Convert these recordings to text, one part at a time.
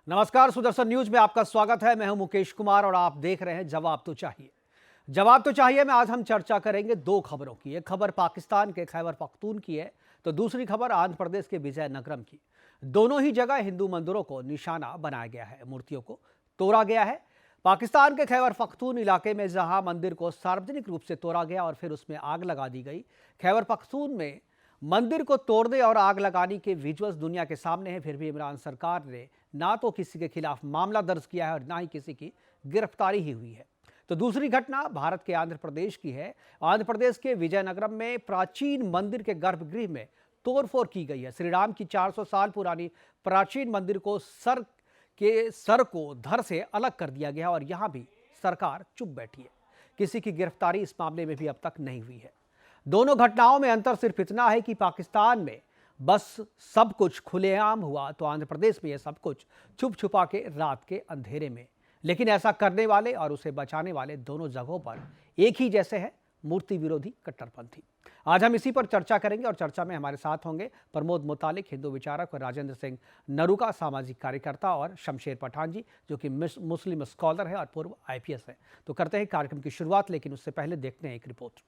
नमस्कार, सुदर्शन न्यूज में आपका स्वागत है। मैं हूं मुकेश कुमार और आप देख रहे हैं जवाब तो चाहिए। जवाब तो चाहिए में आज हम चर्चा करेंगे दो खबरों की। एक खबर पाकिस्तान के खैबर पख्तून की है तो दूसरी खबर आंध्र प्रदेश के विजयनगरम की। दोनों ही जगह हिंदू मंदिरों को निशाना बनाया गया है, मूर्तियों को तोड़ा गया है। पाकिस्तान के खैबर पख्तून इलाके में जहां मंदिर को सार्वजनिक रूप से तोड़ा गया और फिर उसमें आग लगा दी गई, खैबर पख्तून में मंदिर को तोड़ने और आग लगाने के विजुअल्स दुनिया के सामने हैं। फिर भी इमरान सरकार ने ना तो किसी के खिलाफ मामला दर्ज किया है और ना ही किसी की गिरफ्तारी ही हुई है। तो दूसरी घटना भारत के आंध्र प्रदेश की है। आंध्र प्रदेश के विजयनगरम में प्राचीन मंदिर के गर्भगृह में तोड़फोड़ की गई है। श्री राम की 400 साल पुरानी प्राचीन मंदिर को सर को धड़ से अलग कर दिया गया और यहां भी सरकार चुप बैठी है। किसी की गिरफ्तारी इस मामले में भी अब तक नहीं हुई है। दोनों घटनाओं में अंतर सिर्फ इतना है कि पाकिस्तान में बस सब कुछ खुलेआम हुआ तो आंध्र प्रदेश में यह सब कुछ छुप छुपा के रात के अंधेरे में। लेकिन ऐसा करने वाले और उसे बचाने वाले दोनों जगहों पर एक ही जैसे हैं, मूर्ति विरोधी कट्टरपंथी। आज हम इसी पर चर्चा करेंगे और चर्चा में हमारे साथ होंगे प्रमोद मुतालिक, हिंदू विचारक, और राजेंद्र सिंह नरूका, सामाजिक कार्यकर्ता, और शमशेर पठान जी जो कि मुस्लिम स्कॉलर है और पूर्व IPS है। तो करते हैं कार्यक्रम की शुरुआत, लेकिन उससे पहले देखते हैं एक रिपोर्ट।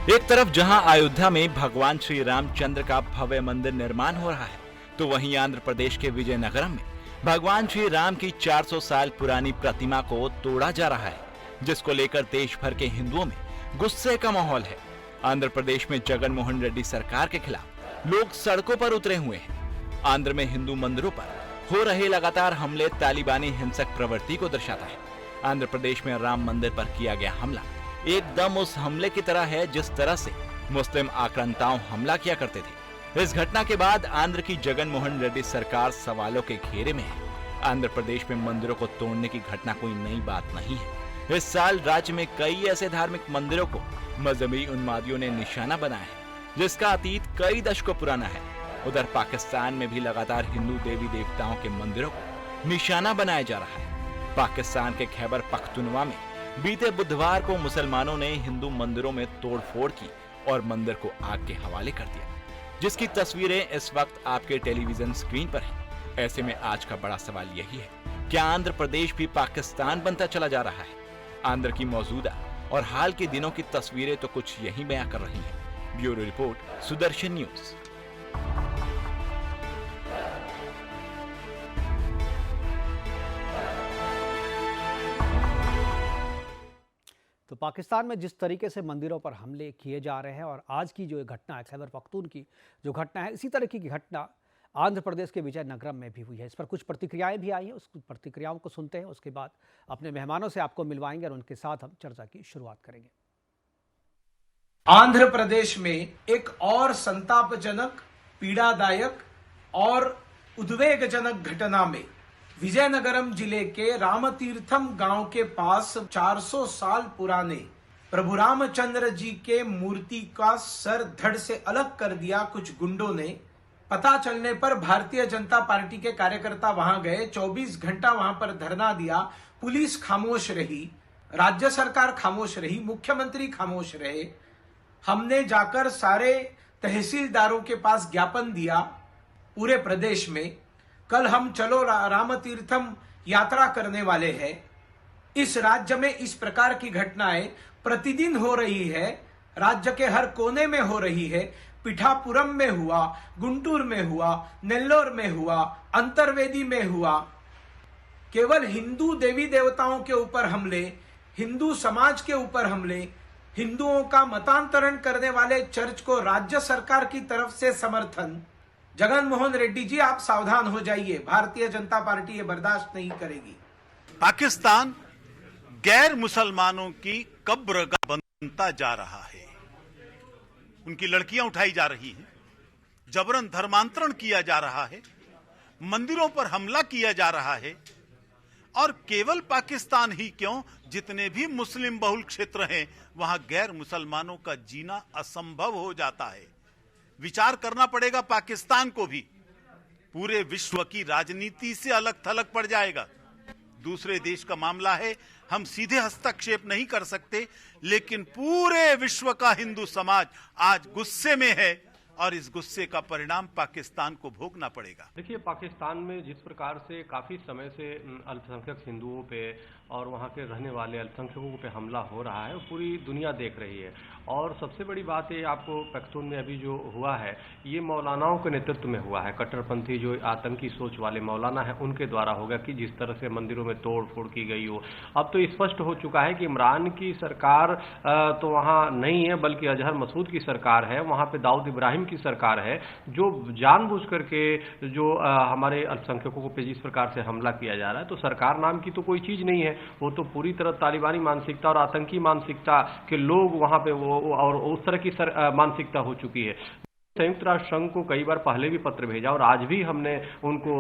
एक तरफ जहां अयोध्या में भगवान श्री रामचंद्र का भव्य मंदिर निर्माण हो रहा है, तो वहीं आंध्र प्रदेश के विजयनगरम में भगवान श्री राम की 400 साल पुरानी प्रतिमा को तोड़ा जा रहा है, जिसको लेकर देश भर के हिंदुओं में गुस्से का माहौल है। आंध्र प्रदेश में जगन मोहन रेड्डी सरकार के खिलाफ लोग सड़कों पर उतरे हुए हैं। आंध्र में हिंदू मंदिरों पर हो रहे लगातार हमले तालिबानी हिंसक प्रवृत्ति को दर्शाता है। आंध्र प्रदेश में राम मंदिर पर किया गया हमला एकदम उस हमले की तरह है जिस तरह से मुस्लिम आक्रांताओं हमला किया करते थे। इस घटना के बाद आंध्र की जगन मोहन रेड्डी सरकार सवालों के घेरे में है। आंध्र प्रदेश में मंदिरों को तोड़ने की घटना कोई नई बात नहीं है। इस साल राज्य में कई ऐसे धार्मिक मंदिरों को मजहबी उन्मादियों ने निशाना बनाया है, जिसका अतीत कई दशकों पुराना है। उधर पाकिस्तान में भी लगातार हिंदू देवी देवताओं के मंदिरों को निशाना बनाया जा रहा है। पाकिस्तान के खैबर पख्तूनवा में बीते बुधवार को मुसलमानों ने हिंदू मंदिरों में तोड़फोड़ की और मंदिर को आग के हवाले कर दिया, जिसकी तस्वीरें इस वक्त आपके टेलीविजन स्क्रीन पर हैं। ऐसे में आज का बड़ा सवाल यही है, क्या आंध्र प्रदेश भी पाकिस्तान बनता चला जा रहा है? आंध्र की मौजूदा और हाल के दिनों की तस्वीरें तो कुछ यही बयां कर रही हैं। Bureau report, Sudarshan news. तो पाकिस्तान में जिस तरीके से मंदिरों पर हमले किए जा रहे हैं और आज की जो घटना है खैबर पख्तून की जो घटना है, इसी तरह की घटना आंध्र प्रदेश के विजयनगरम में भी हुई है। इस पर कुछ प्रतिक्रियाएं भी आई हैं, उस प्रतिक्रियाओं को सुनते हैं। उसके बाद अपने मेहमानों से आपको मिलवाएंगे और उनके साथ हम चर्चा की शुरुआत करेंगे। आंध्र प्रदेश में एक और संतापजनक, पीड़ादायक और उद्वेगजनक घटना में विजयनगरम जिले के रामतीर्थम गांव के पास 400 साल पुराने प्रभु रामचंद्र जी के मूर्ति का सर धड़ से अलग कर दिया कुछ गुंडों ने। पता चलने पर भारतीय जनता पार्टी के कार्यकर्ता वहां गए, 24 घंटा वहां पर धरना दिया। पुलिस खामोश रही, राज्य सरकार खामोश रही, मुख्यमंत्री खामोश रहे। हमने जाकर सारे तहसीलदारों के पास ज्ञापन दिया पूरे प्रदेश में। कल हम चलो रामतीर्थम यात्रा करने वाले हैं। इस राज्य में इस प्रकार की घटनाएं प्रतिदिन हो रही है, राज्य के हर कोने में हो रही है। पिठापुरम में हुआ, गुंटूर में हुआ, नेल्लोर में हुआ, अंतर्वेदी में हुआ। केवल हिंदू देवी देवताओं के ऊपर हमले, हिंदू समाज के ऊपर हमले, हिंदुओं का मतांतरण करने वाले चर्च को राज्य सरकार की तरफ से समर्थन। जगन मोहन रेड्डी जी, आप सावधान हो जाइए, भारतीय जनता पार्टी ये बर्दाश्त नहीं करेगी। पाकिस्तान गैर मुसलमानों की कब्र का बनता जा रहा है। उनकी लड़कियां उठाई जा रही हैं, जबरन धर्मांतरण किया जा रहा है, मंदिरों पर हमला किया जा रहा है। और केवल पाकिस्तान ही क्यों, जितने भी मुस्लिम बहुल क्षेत्र हैं वहां गैर मुसलमानों का जीना असंभव हो जाता है। विचार करना पड़ेगा पाकिस्तान को भी, पूरे विश्व की राजनीति से अलग थलग पड़ जाएगा। दूसरे देश का मामला है, हम सीधे हस्तक्षेप नहीं कर सकते, लेकिन पूरे विश्व का हिंदू समाज आज गुस्से में है और इस गुस्से का परिणाम पाकिस्तान को भोगना पड़ेगा। देखिए, पाकिस्तान में जिस प्रकार से काफ़ी समय से अल्पसंख्यक हिंदुओं पे और वहाँ के रहने वाले अल्पसंख्यकों पे हमला हो रहा है, वो पूरी दुनिया देख रही है। और सबसे बड़ी बात ये आपको पख्तून में अभी जो हुआ है, ये मौलानाओं के नेतृत्व में हुआ है। कट्टरपंथी जो आतंकी सोच वाले मौलाना है, उनके द्वारा होगा कि जिस तरह से मंदिरों में तोड़ फोड़ की गई हो। अब तो स्पष्ट हो चुका है कि इमरान की सरकार तो वहाँ नहीं है, बल्कि अजहर मसूद की सरकार है, वहाँ पे दाऊद इब्राहिम की सरकार है, जो जानबूझ करके जो हमारे अल्पसंख्यकों पे जिस प्रकार से हमला किया जा रहा है। तो सरकार नाम की तो कोई चीज़ नहीं है, वो तो पूरी तरह तालिबानी मानसिकता और आतंकी मानसिकता के लोग वहाँ पे वो और उस तरह की मानसिकता हो चुकी है। संयुक्त राष्ट्र संघ को कई बार पहले भी पत्र भेजा और आज भी हमने उनको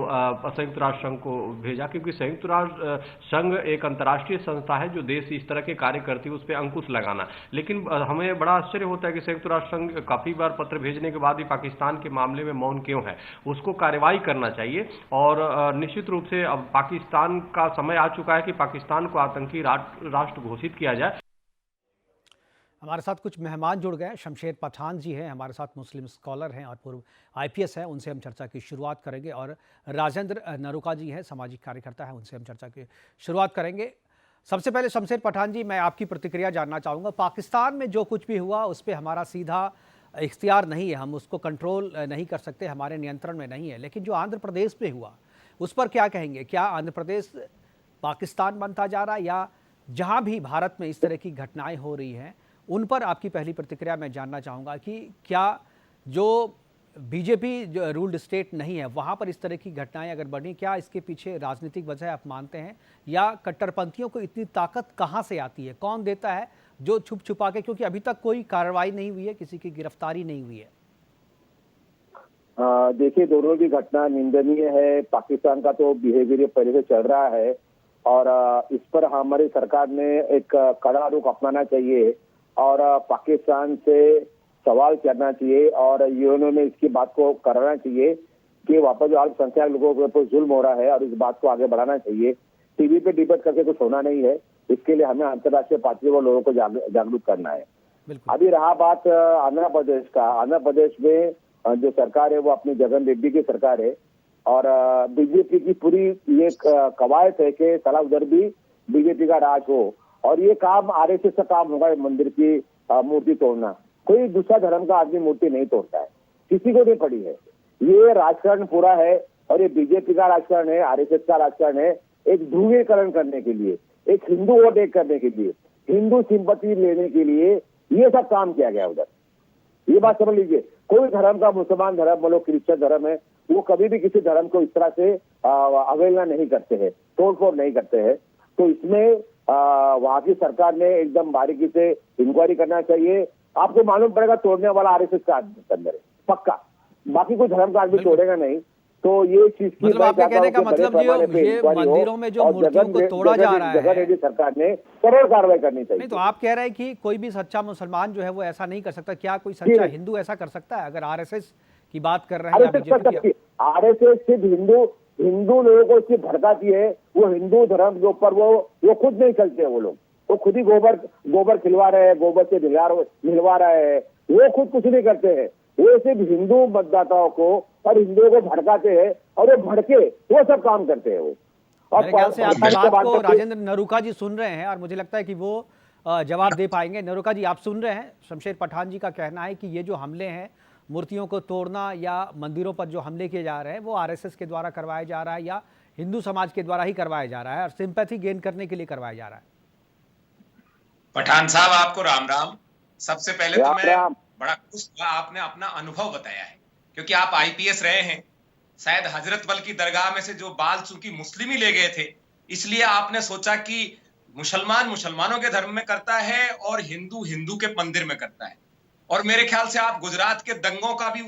संयुक्त राष्ट्र संघ को भेजा, क्योंकि संयुक्त राष्ट्र संघ एक अंतर्राष्ट्रीय संस्था है जो देश इस तरह के कार्य करती है उस पर अंकुश लगाना। लेकिन हमें बड़ा आश्चर्य होता है कि संयुक्त राष्ट्र संघ काफ़ी बार पत्र भेजने के बाद भी पाकिस्तान के मामले में मौन क्यों है। उसको कार्रवाई करना चाहिए और निश्चित रूप से अब पाकिस्तान का समय आ चुका है कि पाकिस्तान को आतंकी राष्ट्र घोषित किया जाए। हमारे साथ कुछ मेहमान जुड़ गए। शमशेर पठान जी हैं हमारे साथ, मुस्लिम स्कॉलर हैं और पूर्व आईपीएस हैं, उनसे हम चर्चा की शुरुआत करेंगे। और राजेंद्र नरूका जी हैं, सामाजिक कार्यकर्ता हैं, उनसे हम चर्चा की शुरुआत करेंगे। सबसे पहले शमशेर पठान जी, मैं आपकी प्रतिक्रिया जानना चाहूँगा। पाकिस्तान में जो कुछ भी हुआ उस पर हमारा सीधा इख्तियार नहीं है, हम उसको कंट्रोल नहीं कर सकते, हमारे नियंत्रण में नहीं है। लेकिन जो आंध्र प्रदेश में हुआ उस पर क्या कहेंगे? क्या आंध्र प्रदेश पाकिस्तान बनता जा रहा है, या जहाँ भी भारत में इस तरह की घटनाएँ हो रही हैं उन पर आपकी पहली प्रतिक्रिया मैं जानना चाहूँगा कि क्या जो बीजेपी जो रूल्ड स्टेट नहीं है वहाँ पर इस तरह की घटनाएं अगर बढ़ी, क्या इसके पीछे राजनीतिक वजह आप मानते हैं, या कट्टरपंथियों को इतनी ताकत कहाँ से आती है, कौन देता है जो छुप छुपा के? क्योंकि अभी तक कोई कार्रवाई नहीं हुई है, किसी की गिरफ्तारी नहीं हुई है। देखिए, दोनों की घटना निंदनीय है। पाकिस्तान का तो बिहेवियर पहले से चल रहा है और इस पर हमारी सरकार ने एक कड़ा रुख अपनाना चाहिए और पाकिस्तान से सवाल करना चाहिए और यूएनओ में इसकी बात को कराना चाहिए कि वापस जो अल्पसंख्यक लोगों के ऊपर जुल्म हो रहा है और इस बात को आगे बढ़ाना चाहिए। टीवी पे डिबेट करके कुछ होना नहीं है, इसके लिए हमें अंतर्राष्ट्रीय पार्टियों को लोगों को जागरूक करना है। अभी रहा बात आंध्र प्रदेश का, आंध्र प्रदेश में जो सरकार है वो अपनी जगन रेड्डी की सरकार है और बीजेपी की पूरी ये कवायद है कि साला उधर भी बीजेपी का राज हो और ये काम आरएसएस का काम होगा। मंदिर की मूर्ति तोड़ना, कोई दूसरा धर्म का आदमी मूर्ति नहीं तोड़ता है, किसी को नहीं पड़ी है। ये राजकारण पूरा है और ये बीजेपी का राजकारण है, आरएसएस का राजकारण है, एक ध्रुवीकरण करने के लिए, एक हिंदू वोट एक करने के लिए, हिंदू सिंपैथी लेने के लिए ये सब काम किया गया उधर। ये बात समझ लीजिए, कोई धर्म का, मुसलमान धर्म बोलो, क्रिश्चियन धर्म है, वो कभी भी किसी धर्म को इस तरह से अवहेलना नहीं करते हैं, तोड़फोड़ नहीं करते हैं। तो इसमें वहां की सरकार ने एकदम बारीकी से इंक्वायरी करना चाहिए। आपको मालूम पड़ेगा तोड़ने वाला आरएसएस का अंदर है पक्का, बाकी कोई धर्म का आदमी तोड़ेगा नहीं। तो ये चीज की मतलब आपके कहने का मतलब ये मंदिरों में जो मूर्तियों को तोड़ा जा रहा है, सरकार ने करोड़ कार्रवाई करनी चाहिए। नहीं तो आप कह रहे हैं कि कोई भी सच्चा मुसलमान जो है वो ऐसा नहीं कर सकता, क्या कोई सच्चा हिंदू ऐसा कर सकता है? अगर आरएसएस की बात कर रहे हैं, आरएसएस सिर्फ हिंदू लोगों को इसकी भड़काती है। वो हिंदू धर्म के ऊपर वो खुद नहीं चलते, वो लोग वो खुद ही गोबर खिलवा रहे हैं, गोबर से मिलवा रहे हैं, वो खुद कुछ नहीं करते हैं। वो सिर्फ हिंदू मतदाताओं को और हिंदुओं को भड़काते हैं और वो भड़के वो सब काम करते हैं। वो मेरे ख्याल से आपकी बात को राजेंद्र नरूका जी सुन रहे हैं और मुझे लगता है कि वो जवाब दे पाएंगे। नरूका जी, आप सुन रहे हैं, शमशेर पठान जी का कहना है कि ये जो हमले हैं, मूर्तियों को तोड़ना या मंदिरों पर जो हमले किए जा रहे हैं, वो आरएसएस के द्वारा करवाया जा रहा है या हिंदू समाज के द्वारा ही करवाया जा रहा है और सिंपैथी गेन करने के लिए करवाया जा रहा है। पठान साहब, आपको राम राम। सबसे पहले तो मैं बड़ा खुश हुआ आपने अपना अनुभव बताया है, क्योंकि आप आईपीएस रहे हैं। शायद हजरत बल की दरगाह में से जो बाल चूंकि मुस्लिम ही ले गए थे, इसलिए आपने सोचा कि मुसलमान मुसलमानों के धर्म में करता है और हिंदू हिंदू के मंदिर में करता है। और मेरे ख्याल से आप गुजरात के दंगों का भी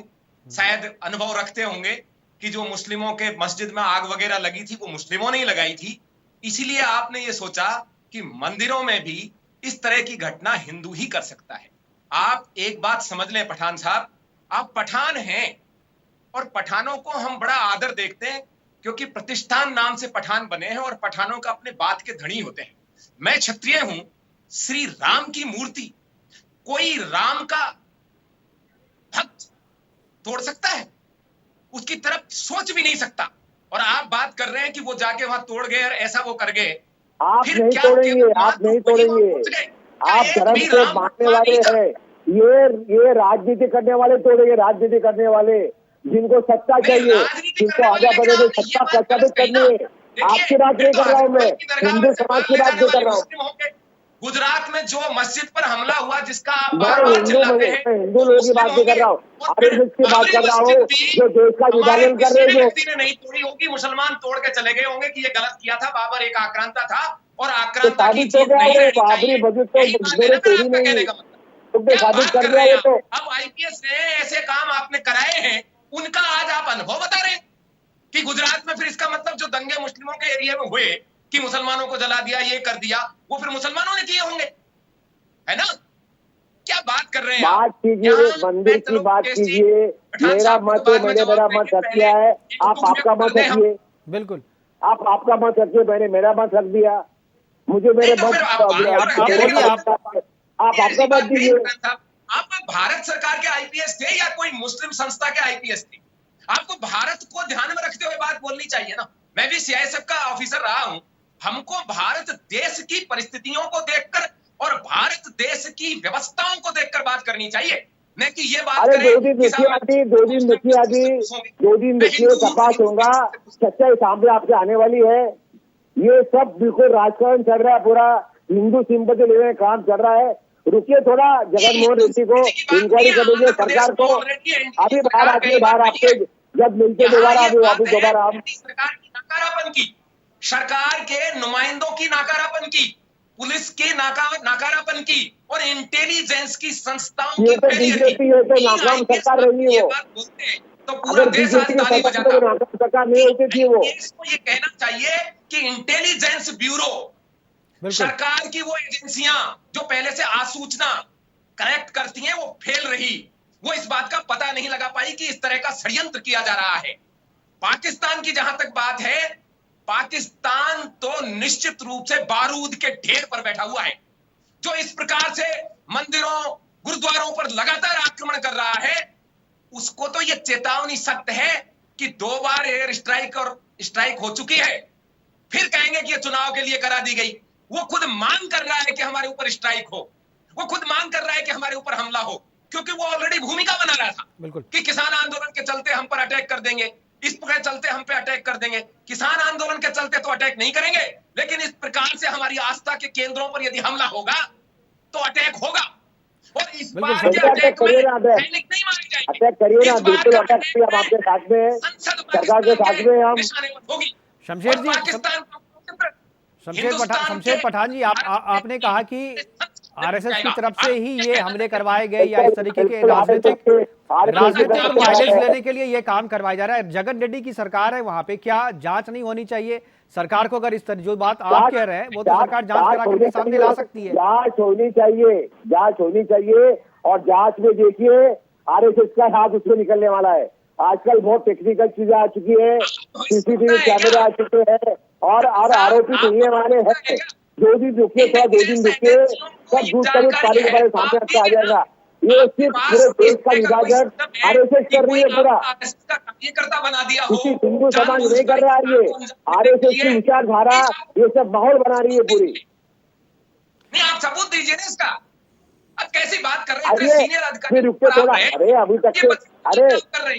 शायद अनुभव रखते होंगे कि जो मुस्लिमों के मस्जिद में आग वगैरह लगी थी वो मुस्लिमों ने ही लगाई थी। इसीलिए आपने ये सोचा कि मंदिरों में भी इस तरह की घटना हिंदू ही कर सकता है। आप एक बात समझ लें पठान साहब, आप पठान हैं और पठानों को हम बड़ा आदर देखते हैं, क्योंकि प्रतिष्ठान नाम से पठान बने हैं और पठानों का अपने बात के धनी होते हैं। मैं क्षत्रिय हूं, श्री राम की मूर्ति कोई राम का भक्त तोड़ सकता है? उसकी तरफ सोच भी नहीं सकता। और आप बात कर रहे हैं कि वो जाके वहां तोड़ गए और ऐसा वो कर गए। आप फिर नहीं क्या तोड़ेंगे, आप नहीं तोड़ेंगे। आप धर्म को मानने वाले हैं। ये राजनीति करने वाले तोड़ेंगे, राजनीति करने वाले जिनको सत्ता चाहिए, जिनको आजा बने में सत्ता प्रचारित करनी है। आपकी बात नहीं कर रहा हूँ मैं, हिंदू समाज की बात नहीं कर रहा हूँ। गुजरात में जो मस्जिद पर हमला हुआ जिसका आप मैं हिंदू लोगों की बात नहीं कर रहा हूँ, आरएसएस की बात कर रहा हूँ, जो देश का विभाजन कर रहे हैं। व्यक्ति ने नहीं तोड़ी होगी, मुसलमान तोड़ के चले गए होंगे कि ये गलत किया था, बाबर एक आक्रांता था और आक्रांता की चीज नहीं रहनी चाहिए। मस्जिद तो मेरे तोड़ी नहीं, तुमने साबित कर दिया ये तो। अब आईपीएस ने ऐसे काम आपने कराए हैं, उनका आज आप अनुभव बता रहे हैं कि गुजरात में फिर इसका मतलब जो दंगे मुस्लिमों के एरिया में हुए कि मुसलमानों को जला दिया, ये कर दिया, वो फिर मुसलमानों ने किए होंगे, है ना? क्या बात कर रहे हैं? बात कीजिए, मंदिर की बात कीजिए। मेरा मत है, मैंने मेरा मत रख दिया है, आप आपका मत रखिए। बिल्कुल, आप आपका मत रखिए, मैंने मेरा मत रख दिया। मुझे मेरे मत आप आपका मत दीजिए। आप भारत सरकार के आईपीएस थे या कोई मुस्लिम संस्था के आईपीएस थे? आपको भारत को ध्यान में रखते हुए बात बोलनी चाहिए ना। मैं भी सीआईएसएफ का ऑफिसर रहा हूं। हमको भारत देश की परिस्थितियों को देखकर और भारत देश की व्यवस्थाओं को देखकर बात करनी चाहिए, न कि ये बात करें। 2 दिन देखिए आदि, 2 दिन देखिए आदि, 2 दिन देखिए, तपास होगा, सच्चाई सामने आपके आने वाली है। ये सब बिल्कुल राजकारण चल रहा है, पूरा हिंदू सिंपैथी लेने का काम चल रहा है। रुकिए थोड़ा, जगनमोहन रेड्डी को इंक्वायरी करेंगे सरकार को। अभी बाहर आके, बाहर आपके जब मिलते दोबारा वापिस दोबारा हम सरकार की नाकारापन की, सरकार के नुमाइंदों की नाकारापन की, पुलिस के नाकारापन की और इंटेलिजेंस की संस्थाओं ये तो बीजेपी है, तो नाकाम सरकार रही है वो। तो पूरा देश आज ताली बजाता। नाकाम सरकार नहीं होती थी वो। इसको ये कहना चाहिए कि इंटेलिजेंस ब्यूरो, सरकार की वो एजेंसियां जो पहले से आसूचना करेक्ट करती हैं, वो फेल रही। वो इस बात का पता नहीं लगा पाई कि इस तरह का षड्यंत्र किया जा रहा है। पाकिस्तान की जहां तक बात है, पाकिस्तान तो निश्चित रूप से बारूद के ढेर पर बैठा हुआ है। जो इस प्रकार से मंदिरों, गुरुद्वारों पर लगातार आक्रमण कर रहा है, उसको तो यह चेतावनी सख्त है कि 2 बार एयर स्ट्राइक हो चुकी है। फिर कहेंगे कि यह चुनाव के लिए करा दी गई। वो खुद मांग कर रहा है कि हमारे ऊपर स्ट्राइक हो, वो खुद मांग कर रहा है कि हमारे ऊपर हमला हो, क्योंकि वो ऑलरेडी भूमिका बना रहा था कि किसान आंदोलन के चलते हम पर अटैक कर देंगे, इस प्रकार चलते हम पे अटैक कर देंगे। किसान आंदोलन के चलते तो अटैक नहीं करेंगे, लेकिन इस प्रकार से हमारी आस्था के केंद्रों पर यदि हमला होगा तो अटैक होगा। और इस बार के अटैक में सैनिक नहीं मारे जाएंगे। अटैक करिए ना, बिल्कुल अटैक करिए, हम आपके साथ में हैं, सरकार के साथ में हम। शमशेर पठान जी, आपने कहा कि आरएसएस की तरफ से ही ये हमले करवाए गए या इस तरीके के राजनीतिक माइलेज लेने के लिए ये काम करवाया जा रहा है। जगन रेड्डी की सरकार है वहां पे, क्या जांच नहीं होनी चाहिए सरकार को? अगर इस तरह जो बात आप कह रहे हैं वो तो सरकार जांच करा करके सामने ला सकती है। जांच होनी चाहिए, जांच होनी चाहिए। और जांच में देखिए आरएसएस का हाथ उसमें निकलने वाला है। आजकल बहुत टेक्निकल चीजें आ चुकी है, सीसीटीवी कैमरे आ चुके हैं और आरोपी तो ये वाले हैं। 2 दिन रुकिए, थोड़ा 2 दिन रुकिए, सब दूध का तारीख हमारे सामने आपको आ जाएगा। ये सिर्फ पूरे देश का विभाजन आरएसएस कर रही है, पूरा कार्यकर्ता बना दिया हो। किसी हिंदू समाज नहीं कर रहा है, ये आरएसएस की विचारधारा ये सब माहौल बना रही है पूरी। नहीं, आप सबूत दीजिए ना इसका। अब कैसी बात कर रहे हैं सीनियर अधिकारी? रुकते थोड़ा, अरे अभी तक के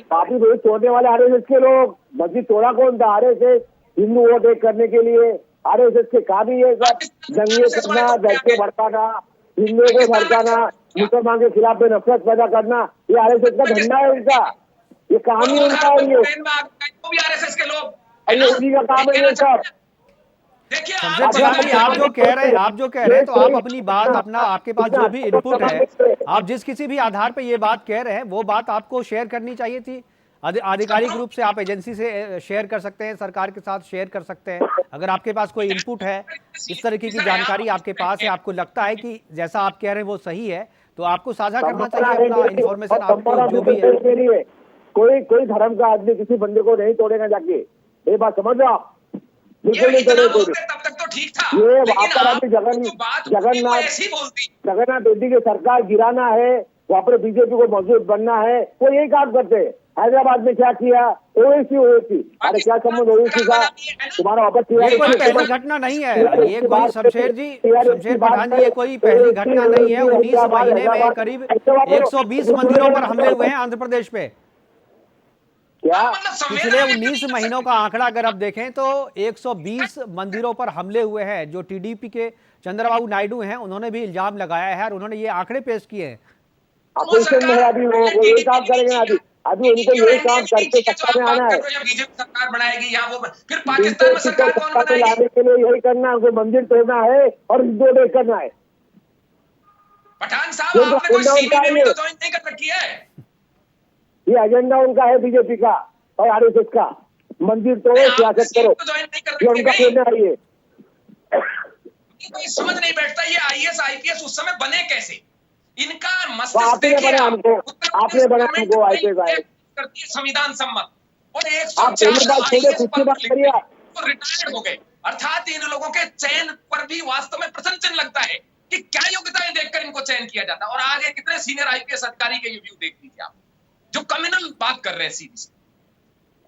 काफी रोज तोड़ने वाले आरएसएस के लोग, मस्जिद तोड़ा कौन था? आरएसएस हिंदू वोट एक करने के लिए आरएसएस के काम ही है सब, दंगे करना, दंगे भड़काना, हिंदुओं को भड़काना, मुसलमान के खिलाफ में नफरत पैदा करना, ये आरएसएस का धंधा है उनका, ये काम ही उनका है। ये आरएसएस के लोग, उसी का काम है ये सब। आप जो कह रहे हैं तो आप अपनी बात, अपना आपके पास जो भी इनपुट है, आप जिस किसी भी आधार पे ये बात कह रहे हैं वो बात आपको शेयर करनी चाहिए थी। आधिकारिक रूप से आप एजेंसी से शेयर कर सकते हैं, सरकार के साथ शेयर कर सकते हैं। अगर आपके पास कोई इनपुट है, इस तरीके की जानकारी आपके पास है, आपको लगता है कि जैसा आप कह रहे हैं वो सही है, तो आपको साझा करना चाहिए अपना इन्फॉर्मेशन, आपको जो भी है। कोई धर्म का आदमी किसी बंदे को नहीं तोड़ेगा जाके, ये बात समझ लो आप। बिल्कुल नहीं इतना करे बोलते तब तक तो ठीक था, ये लेकिन वहां पर आप अभी जो बात होती वो ऐसी बोलती। जगन्नाथ रेड्डी की सरकार गिराना है, वहां पर बीजेपी को मजबूत बनना है, वो यही काम करते हैं। हैदराबाद में क्या किया, ओवैसी अरे क्या संबंध ओवैसी का, तुम्हारा वापस ये कोई पहली घटना नहीं है, ये कोई शमशेर पठान जी, ये कोई पहली घटना नहीं है। 19 महीने में करीब 120 मंदिरों पर हमले हुए हैं आंध्र प्रदेश पे। क्या पिछले 19 महीनों का आंकड़ा अगर आप देखें तो 120 मंदिरों पर हमले हुए हैं। जो टीडीपी के चंद्रबाबू नायडू हैं, उन्होंने भी इल्जाम लगाया है और उन्होंने ये आंकड़े पेश किए हैं। अपोजिशन में अभी वो यही काम करेंगे, अभी उनको यही काम करके सत्ता में आना है। बीजेपी सरकार बनाएगी या वो फिर पाकिस्तान में सरकार कौन बनाएगी? लाने के लिए यही करना है, उनको मंदिर तोड़ना है और हिंदुओं करना है। पठान साहब, आपने कोई सीबीआई तो ज्वाइन नहीं कर रखी है। ये एजेंडा उनका है बीजेपी का और आरएसएस का, मंदिर तोड़ो, सियासत करो, ये उनका निर्णय है। ये समझ नहीं बैठता, ये आईएएस आईपीएस उस समय बने कैसे? इनका मस्तिष्क आपने बनाया हमको, आपने बनाया हमको आईपीएस करती है संविधान सम्मत, और आप पहली बात छोड़े, कुछ बात करिए, रिटायर्ड हो गए। अर्थात इन लोगों के चयन पर भी वास्तव में प्रश्न चिन्ह लगता है कि क्या योग्यताएं देखकर इनको चयन किया जाता है। और आगे कितने सीनियर आईपीएस अधिकारी के व्यू देख लीजिए आप, जो कम्युनल बात कर रहे हैं। सीधी सी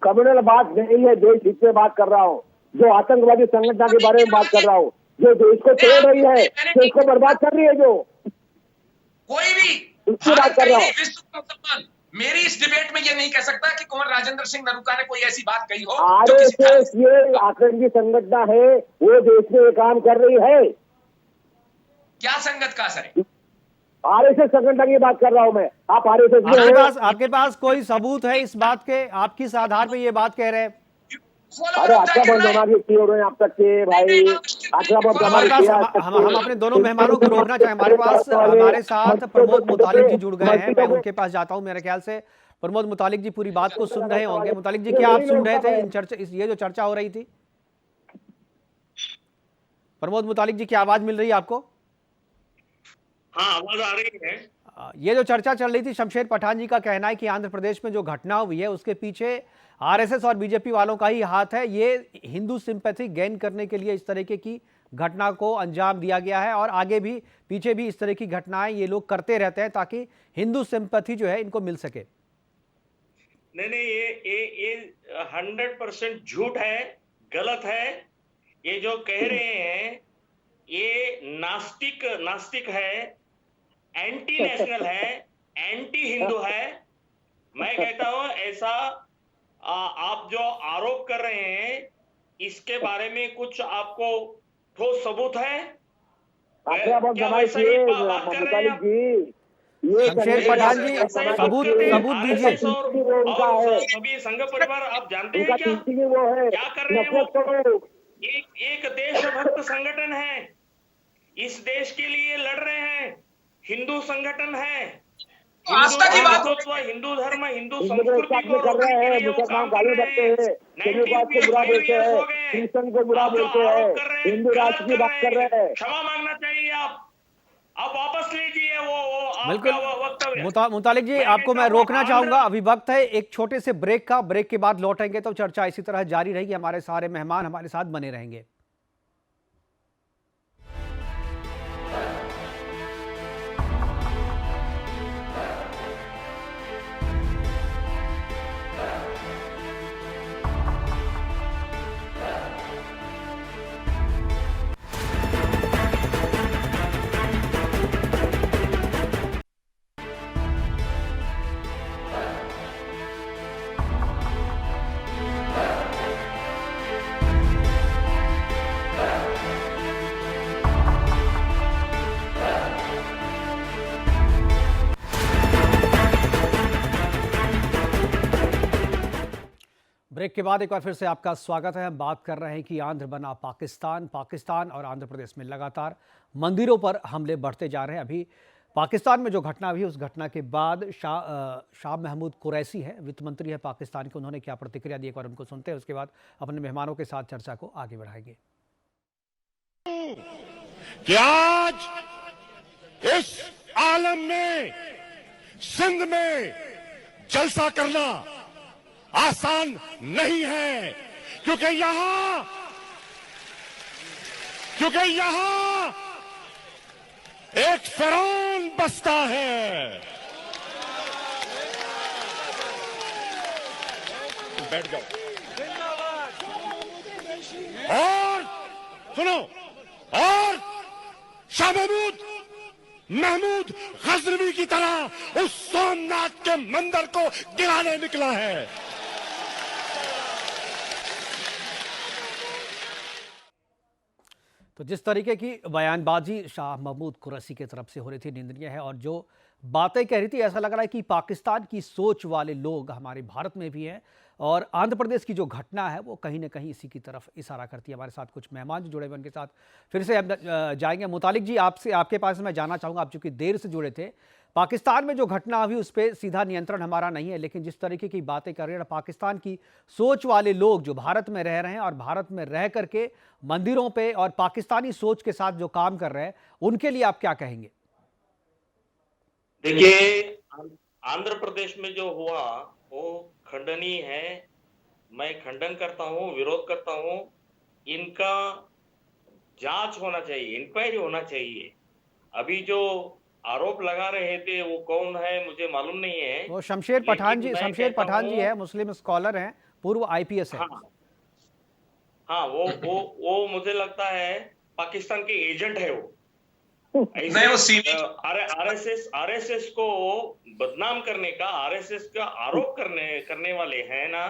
कम्युनल बात नहीं है, देश हित में बात कर रहा हूँ, जो आतंकवादी संगठन के बारे में बात कर रहा हूँ, जो देश को तोड़ रही है, देश को बर्बाद कर रही है, जो कोई भी उसकी बात कर रहा हूँ। विश्व का मुसलमान मेरी इस डिबेट में ये नहीं कह सकता कि कुंवर राजेंद्र सिंह नरूका ने कोई ऐसी बात कही हो। आरएसएस ये आतंकी संगठन है, वो देश में ये काम कर रही है। क्या संगत का असर है? आरएसएस संगठन की बात कर रहा हूं मैं। आप आरएसएस आपके पास कोई सबूत है इस बात के? आप किस आधार पे ये बात कह रहे हैं? अरे अच्छा बंद होना भी हो रहे हैं आप तक के भाई, अच्छा हम अपने दोनों मेहमानों को रोकना चाहें। हमारे साथ प्रमोद मुतालिक जी जुड़ गए हैं, मैं उनके पास जाता हूं। मेरे ख्याल से प्रमोद मुतालिक जी पूरी बात को सुन रहे होंगे। मुतालिक जी, क्या आप सुन रहे थे ये जो चर्चा हो रही थी? प्रमोद मुतालिक जी, क्या आवाज मिल रही है आपको? हाँ, आवाज आ रही है। ये जो चर्चा चल रही थी, शमशेर पठान जी का कहना है कि आंध्र प्रदेश में जो घटना हुई है उसके पीछे आरएसएस और बीजेपी वालों का ही हाथ है। ये हिंदू सिंपैथी गेन करने के लिए इस तरीके की घटना को अंजाम दिया गया है और आगे भी पीछे भी इस तरह की घटनाएं ये लोग करते रहते हैं ताकि हिंदू सिंपैथी जो है इनको मिल सके। नहीं, ये 100% झूठ है, गलत है। ये जो कह रहे हैं ये नास्तिक है, एंटी नेशनल है, एंटी हिंदू है। मैं कहता हूं ऐसा आप जो आरोप कर रहे हैं इसके बारे में कुछ आपको ठोस सबूत है? क्या वैसा ही बात कर रहे हैं आप? शमशेर पठान जी, सबूत दीजिए। सभी संघ परिवार आप जानते हैं क्या कर रहे हैं वो? एक देशभक्त संगठन है, इस देश के लिए लड़ रहे हैं, हिंदू संगठन है, आस्था की बात, हिंदू धर्म, हिंदू संस्कृति को कर रहे हैं, मुसलमान गाली देते हैं, हिंदू बात को बुरा बोलते हैं, क्रिश्चियन को बुरा बोलते हैं, हिंदू राष्ट्र की बात कर रहे हैं। क्षमा मांगना चाहिए आप वापस लीजिए वो बिल्कुल वक्तव्य। मुतालिक जी, आपको मैं रोकना चाहूंगा, अभी वक्त है एक छोटे से ब्रेक का। ब्रेक के बाद लौटेंगे तो चर्चा इसी तरह जारी रहेगी। हमारे सारे मेहमान हमारे साथ बने रहेंगे। ब्रेक के बाद एक बार फिर से आपका स्वागत है। हम बात कर रहे हैं कि आंध्र बना पाकिस्तान और आंध्र प्रदेश में लगातार मंदिरों पर हमले बढ़ते जा रहे हैं। अभी पाकिस्तान में जो घटना हुई, उस घटना के बाद शाह महमूद कुरैशी है, वित्त मंत्री है पाकिस्तान के, उन्होंने क्या प्रतिक्रिया दी, एक बार उनको सुनते हैं। उसके बाद अपने मेहमानों के साथ चर्चा को आगे बढ़ाएंगे। कि आज इस आलम में सिंध में जलसा करना आसान नहीं है, क्योंकि यहां क्योंकि यहां एक फिरौन बसता है। बैठ जाओ और सुनो, और शाह महमूद गजनवी की तरह उस सोमनाथ के मंदिर को गिराने निकला है। तो जिस तरीके की बयानबाजी शाह महमूद कुरैशी की तरफ से हो रही थी निंदनीय है, और जो बातें कह रही थी ऐसा लग रहा है कि पाकिस्तान की सोच वाले लोग हमारे भारत में भी हैं, और आंध्र प्रदेश की जो घटना है वो कहीं ना कहीं इसी की तरफ इशारा करती है। हमारे साथ कुछ मेहमान जो जुड़े हुए उनके साथ फिर से हम जाएंगे। मुतालिक जी, आपसे आपके पास मैं जानना चाहूँगा, आप चूंकि देर से जुड़े थे, पाकिस्तान में जो घटना हुई उस पर सीधा नियंत्रण हमारा नहीं है, लेकिन जिस तरीके की बातें कर रहे हैं पाकिस्तान की सोच वाले लोग जो भारत में रह रहे हैं और भारत में रह करके मंदिरों पे और पाकिस्तानी सोच के साथ जो काम कर रहे हैं, उनके लिए आप क्या कहेंगे? देखिए, आंध्र प्रदेश में जो हुआ वो खंडनीय है। मैं खंडन करता हूँ, विरोध करता हूँ। इनका जांच होना चाहिए, इंक्वायरी होना चाहिए। अभी जो आरोप लगा रहे थे वो कौन है मुझे मालूम नहीं है। वो शमशेर पठान जी है, मुस्लिम स्कॉलर हैं, पूर्व आईपीएस है। हाँ, वो मुझे लगता है पाकिस्तान के एजेंट है वो। नहीं, वो आरएसएस को बदनाम करने का, आरएसएस का आरोप करने वाले हैं ना,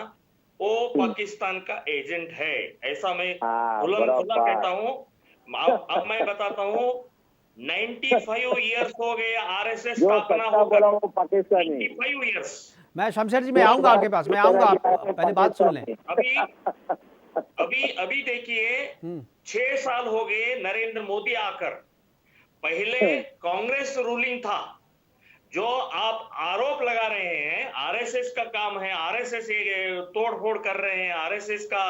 वो पाकिस्तान का एजेंट है, ऐसा मैं खुला कहता हूँ। अब मैं बताता हूँ, 95 इयर्स हो गए आरएसएस स्थापना होकर, 95 इयर्स। मैं शमशेर जी, मैं आऊंगा आपके पास, मैं आऊंगा, आप पहले बात सुन लें। अभी देखिए, 6 साल हो गए नरेंद्र मोदी आकर। पहले कांग्रेस रूलिंग था। जो आप आरोप लगा रहे हैं, आरएसएस का काम है, आरएसएस तोड़ फोड़ कर रहे हैं, आरएसएस का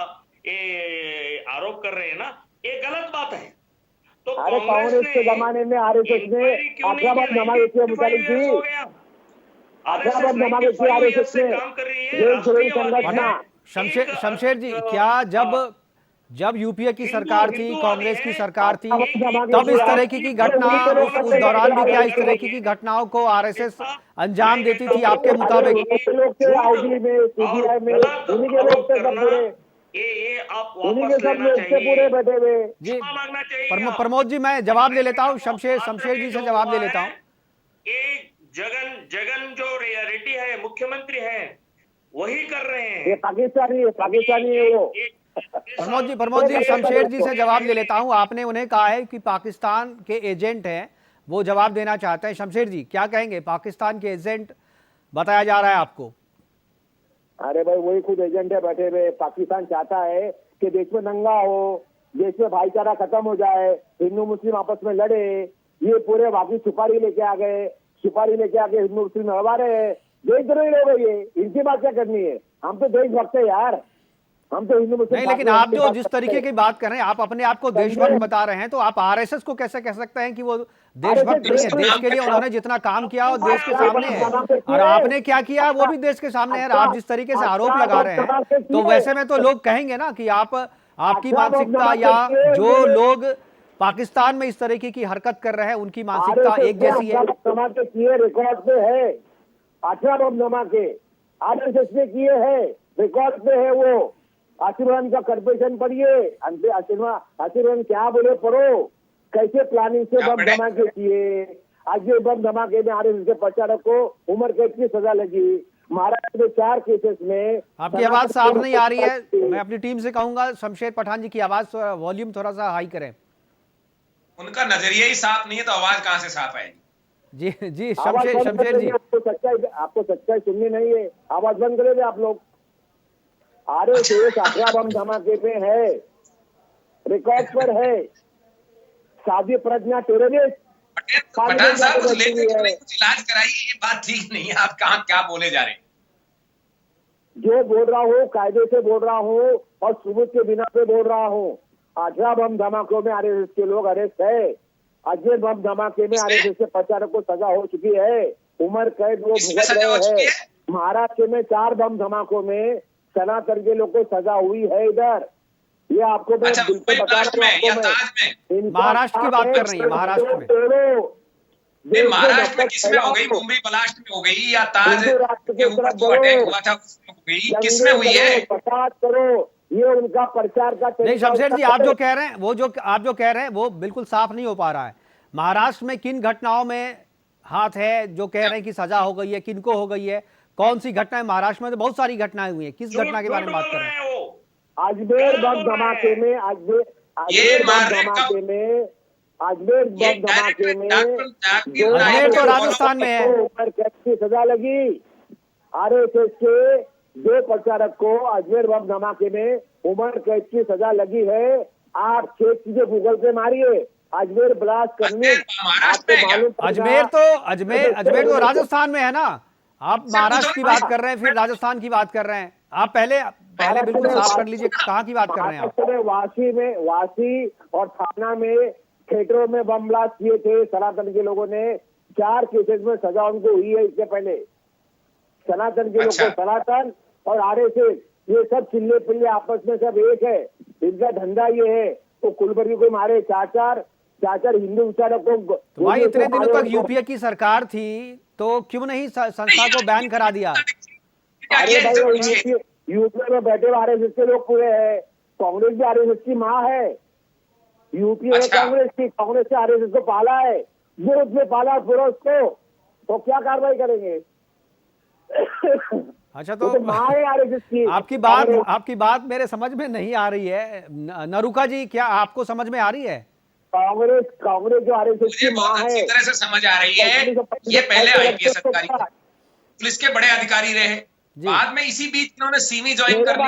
ये आरोप कर रहे हैं ना, ये गलत बात है। तो कांग्रेस के जमाने में आरएसएस ने आखिराबाद नमाज किया, मुतालिक जी, आखिराबाद नमाज किया आरएसएस ने, काम कर रही है। शमशेर जी, क्या जब यूपीए की सरकार थी, कांग्रेस की सरकार थी, तब इस तरह की घटना, उस दौरान भी क्या इस तरह की घटनाओं को आरएसएस अंजाम देती थी आपके मुताबिक? जी प्रमोद जी, मैं जवाब ले लेता हूँ, शमशेर जी से जवाब ले लेता हूँ। जगन जो रियलिटी है, मुख्यमंत्री है, वही कर रहे हैं। पाकिस्तानी है वो। प्रमोद जी, शमशेर जी से जवाब ले लेता हूं। आपने उन्हें कहा है कि पाकिस्तान के एजेंट हैं, वो जवाब देना चाहते हैं। शमशेर जी क्या कहेंगे? पाकिस्तान के एजेंट बताया जा रहा है आपको। अरे भाई, वही खुद एजेंट है बैठे हुए। पाकिस्तान चाहता है कि देश में दंगा हो, देश में भाईचारा खत्म हो जाए, हिंदू मुस्लिम आपस में लड़े। ये पूरे बाकी सुपारी लेके आ गए, हिंदू मुस्लिम लड़वा रहे हैं। देशद्रोही लोग ये, इनकी बात क्या करनी है? हम तो देशभक्त है यार, हम तो हिंदू मुस्लिम नहीं। लेकिन आप जो जिस तरीके की बात कर रहे हैं, आप अपने आप को देशभक्त बता रहे हैं, तो आप आरएसएस को कैसे कह सकते हैं कि वो देशभक्त नहीं है? देश के लिए उन्होंने जितना काम किया वो देश के सामने है, और आपने क्या किया वो भी देश के सामने है। आप जिस तरीके से आरोप लगा रहे हैं, तो वैसे में तो लोग कहेंगे ना कि आपकी मानसिकता, या जो लोग पाकिस्तान में इस तरीके की हरकत कर रहे हैं उनकी मानसिकता एक जैसी है। रिकॉर्ड पे है, 18 बम धमाके आरएसएस ने किए हैं, रिकॉर्ड पे है वो। आशीर्वाद का कन्फेशन पढ़िए, आशीर्वाद क्या बोले पढ़ो, कैसे प्लानिंग से बम धमाके किए। आज ये बम धमाके में आरएसएस के प्रचारक को उम्र कैद की सजा लगी। महाराष्ट्र में 4 केसेस में। आपकी आवाज साफ नहीं आ रही है, मैं अपनी टीम से कहूंगा शमशेर पठान जी की आवाज वॉल्यूम थोड़ा सा हाई करें। उनका नजरिया ही साफ नहीं है तो आवाज कहां से साफ आएगी? जी शमशेर जी, आपको सच्चाई सुननी नहीं है, आवाज बंद करेंगे आप लोग। आरएसएस 18 बम धमाके पे है, रिकॉर्ड पर है। साधी प्रज्ञा टेररिस्ट। पठान साहब, कुछ इलाज कराइए, ये बात ठीक नहीं है। आप कहां क्या बोले जा रहे हैं? जो बोल रहा हूँ कायदे से बोल रहा हूँ और सबूत के बिना पे बोल रहा हूँ। 18 बम धमाकों में आरएसएस के लोग अरेस्ट है। अजय बम धमाके में आरएसएस के प्रचारक को सजा हो चुकी है, उम्र कैद वो भुगत रहे हैं। महाराष्ट्र में 4 बम धमाकों में सनातन के लोग को सजा हुई है। इधर ये आपको मैं अच्छा, बिल्कुल मुंबई बता ब्लास्ट रहा में हूं या आपको ताज में? मैं। महाराष्ट्र की बात कर रही है, महाराष्ट्र में। नहीं, महाराष्ट्र में किसमें हो गई? मुंबई ब्लास्ट में हो गई या ताज के ऊपर जो अटैक हुआ था उसमें हो गई? किसमें हुई है? बर्बाद करो, ये उनका प्रचार का नहीं शमशेर जी, आप जो कह रहे हैं आप जो कह रहे हैं वो बिल्कुल साफ नहीं हो पा रहा है। महाराष्ट्र में किन घटनाओं में हाथ है जो कह रहे हैं कि सजा हो गई है, किनको हो गई है, कौन सी घटनाएं? महाराष्ट्र में तो बहुत सारी घटनाएं हुई हैं, किस घटना के बारे में बात कर रहे हैं? अजमेर बम धमाके में अजमेर तो राजस्थान में है। उम्र कैद की सजा लगी। आरएसएस के 2 प्रचारक को अजमेर बम धमाके में उम्र कैद की सजा लगी है। आप 6 चीजें गूगल पे मारिए, अजमेर ब्लास्ट करने आपको मालूम। अजमेर तो राजस्थान में है ना। आप महाराष्ट्र की बात कर रहे हैं, फिर राजस्थान की बात कर रहे हैं। आप पहले बिल्कुल साफ कर लीजिए कहाँ की बात कर रहे हैं आप। वासी और थाना में थिएटरों में बम ब्लास्ट किए थे सनातन के लोगों ने। 4 केसेस में सजा उनको हुई है इससे पहले। सनातन के लोग को सनातन और आरएसएस ये सब चिल्ले पिल्ले आपस में सब एक है। इनका धंधा ये है तो कुलबर्गी को मारे, चार हिंदू विचारकों को। तो भाई इतने दिनों तक यूपीए की सरकार थी तो क्यों नहीं संस्था को बैन करा दिया? अरे भाई यूपीए में बैठे आरएसएस के लोग पूरे हैं। कांग्रेस भी आरएसएस की माँ है। यूपीए में कांग्रेस से आरएसएस को पाला है, जो उसमें पाला पूरा उसको, तो क्या कार्रवाई करेंगे? अच्छा, तो माँ है आरएसएस की। आपकी बात मेरे समझ में नहीं आ रही है। नरूका जी, क्या आपको समझ में आ रही है? कांग्रेस जो आरएसएस की माँ है, अच्छी तरह से समझ आ रही है। ये पहले आईपीएस अधिकारी थे, पुलिस के बड़े अधिकारी रहे, बाद में इसी बीच इन्होंने सीमी ज्वाइन कर ली,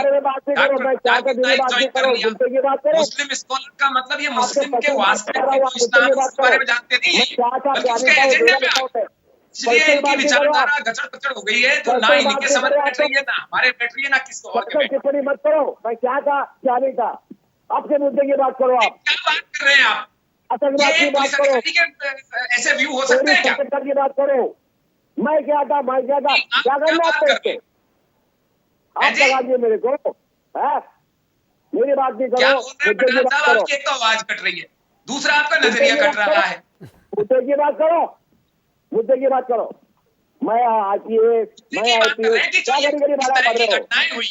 मुस्लिम स्कॉलर का मतलब ये मुस्लिम के वास्तविक इस्लाम के बारे में जानते नहीं है, बल्कि उसके एजेंडे पे आते। इसलिए इनकी विचारधारा गचड़ पचड़ हो गई है, तो ना इनके समझ बैठ रही है, ना हमारे बैठ रही है, ना किसी और के बैठ रही है। मत करो, मैं क्या था क्या नहीं था, आपके मुद्दे की बात करो। आप क्या बात कर रहे हैं? आप आतंकवाद की बात करो, ऐसे व्यू हो सकते हैं क्या? की बात करो। मैं क्या था क्या करना आपको? आप लगा दिए मेरे को, है? मेरी बात नहीं करो। आपकी एक तो आवाज कट रही है, दूसरा आपका नजरिया कट रहा है। मुद्दे की बात करो। मैं आईपीएस घटनाएं हुई,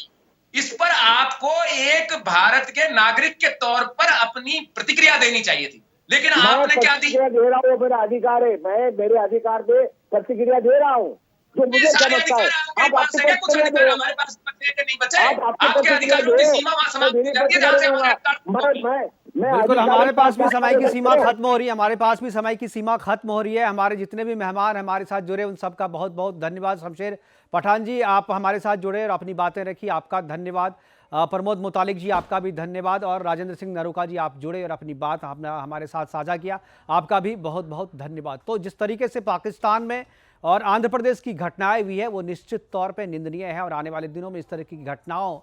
इस पर आपको एक भारत के नागरिक के तौर पर अपनी प्रतिक्रिया देनी चाहिए थी, लेकिन आपने क्या दी? दे रहा हूँ, मेरा अधिकार है। मैं मेरे अधिकार पे प्रतिक्रिया दे रहा हूँ जो मुझे समझता है। आप हमारे पास नहीं बचे, आपके अधिकारों की सीमा वहां समाप्त हो जाती है जहां से हमारे अधिकार। बिल्कुल, हमारे पास भी समय की सीमा खत्म हो रही है। हमारे जितने भी मेहमान हमारे साथ जुड़े उन सबका बहुत बहुत धन्यवाद। शमशेर पठान जी, आप हमारे साथ जुड़े और अपनी बातें रखी, आपका धन्यवाद। प्रमोद मुतालिक जी, आपका भी धन्यवाद। और राजेंद्र सिंह नरूका जी, आप जुड़े और अपनी बात आपने हमारे साथ साझा किया, आपका भी बहुत बहुत धन्यवाद। तो जिस तरीके से पाकिस्तान में और आंध्र प्रदेश की घटनाएं हुई है वो निश्चित तौर पे निंदनीय है और आने वाले दिनों में इस तरह की घटनाओं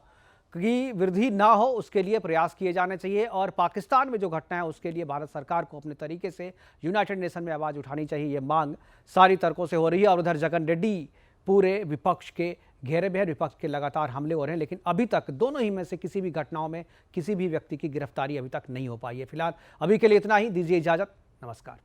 की वृद्धि ना हो उसके लिए प्रयास किए जाने चाहिए। और पाकिस्तान में जो घटना है उसके लिए भारत सरकार को अपने तरीके से यूनाइटेड नेशन में आवाज़ उठानी चाहिए। ये मांग सारी तर्कों से हो रही है। और उधर जगन रेड्डी पूरे विपक्ष के घेरे में है, विपक्ष के लगातार हमले हो रहे हैं, लेकिन अभी तक दोनों ही में से किसी भी घटनाओं में किसी भी व्यक्ति की गिरफ्तारी अभी तक नहीं हो पाई है। फिलहाल अभी के लिए इतना ही, दीजिए इजाज़त, नमस्कार।